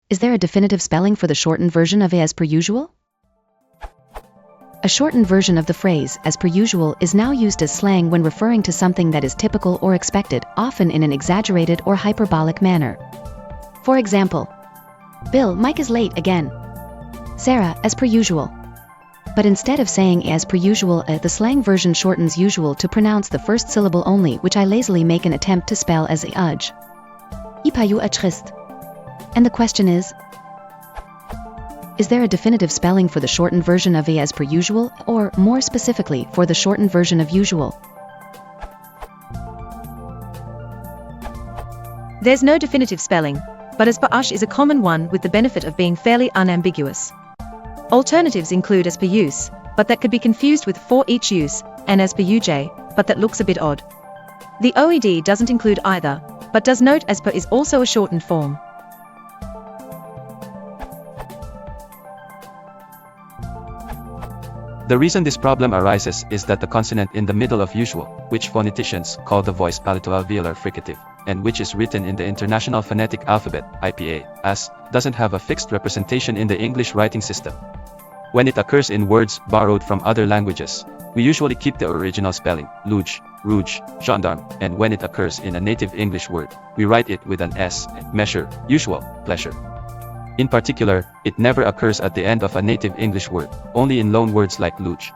Is there a definitive spelling for the shortened version of as per usual? A shortened version of the phrase, as per usual, is now used as slang when referring to something that is typical or expected, often in an exaggerated or hyperbolic manner. For example, Bill, Mike is late again. Sarah, as per usual. But instead of saying as per usual, the slang version shortens usual to pronounce the first syllable only, which I lazily make an attempt to spell as udge. Ipayu achrist. And the question is there a definitive spelling for the shortened version of as per usual, or, more specifically, for the shortened version of usual? There's no definitive spelling, but as per ushe is a common one with the benefit of being fairly unambiguous. Alternatives include as per use, but that could be confused with for each use, and as per ushe, but that looks a bit odd. The OED doesn't include either, but does note as per is also a shortened form. The reason this problem arises is that the consonant in the middle of usual, which phoneticians call the voice palatoalveolar fricative, and which is written in the International Phonetic Alphabet, IPA, as, doesn't have a fixed representation in the English writing system. When it occurs in words borrowed from other languages, we usually keep the original spelling, luge, rouge, gendarme, and when it occurs in a native English word, we write it with an S, measure, usual, pleasure. In particular, it never occurs at the end of a native English word, only in loan words like luge.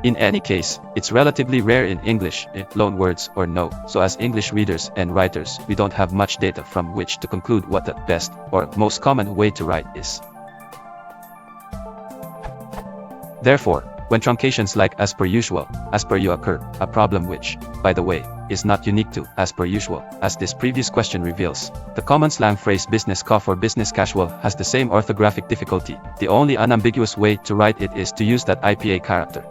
In any case, it's relatively rare in English, loan words or no, so as English readers and writers, we don't have much data from which to conclude what the best or most common way to write is. Therefore, when truncations like as per usual, as per you occur, a problem which, by the way, is not unique to as per usual, as this previous question reveals, the common slang phrase business cough or business casual has the same orthographic difficulty. The only unambiguous way to write it is to use that IPA character.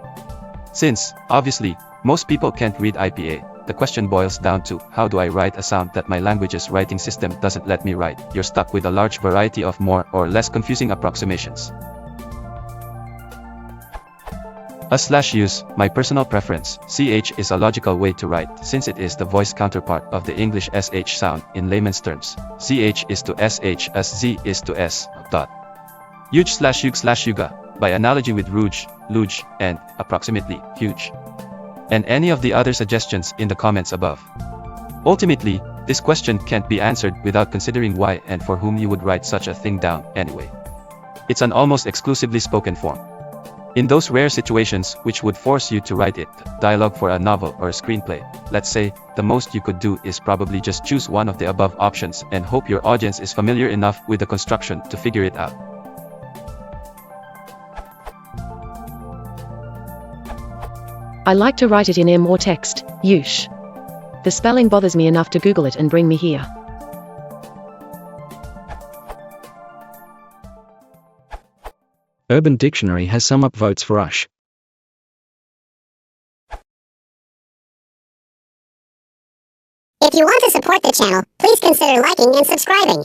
Since, obviously, most people can't read IPA, the question boils down to, how do I write a sound that my language's writing system doesn't let me write? You're stuck with a large variety of more or less confusing approximations. /use, my personal preference, ch is a logical way to write, since it is the voice counterpart of the English sh sound in layman's terms. Ch is to sh as z is to s. Uge/yug/yuga, by analogy with rouge, luge, and, approximately, huge. And any of the other suggestions in the comments above. Ultimately, this question can't be answered without considering why and for whom you would write such a thing down, anyway. It's an almost exclusively spoken form. In those rare situations which would force you to write it, dialogue for a novel or a screenplay, let's say, the most you could do is probably just choose one of the above options and hope your audience is familiar enough with the construction to figure it out. I like to write it in M or text, ushe. The spelling bothers me enough to Google it and bring me here. Urban Dictionary has some upvotes for ushe. If you want to support the channel, please consider liking and subscribing.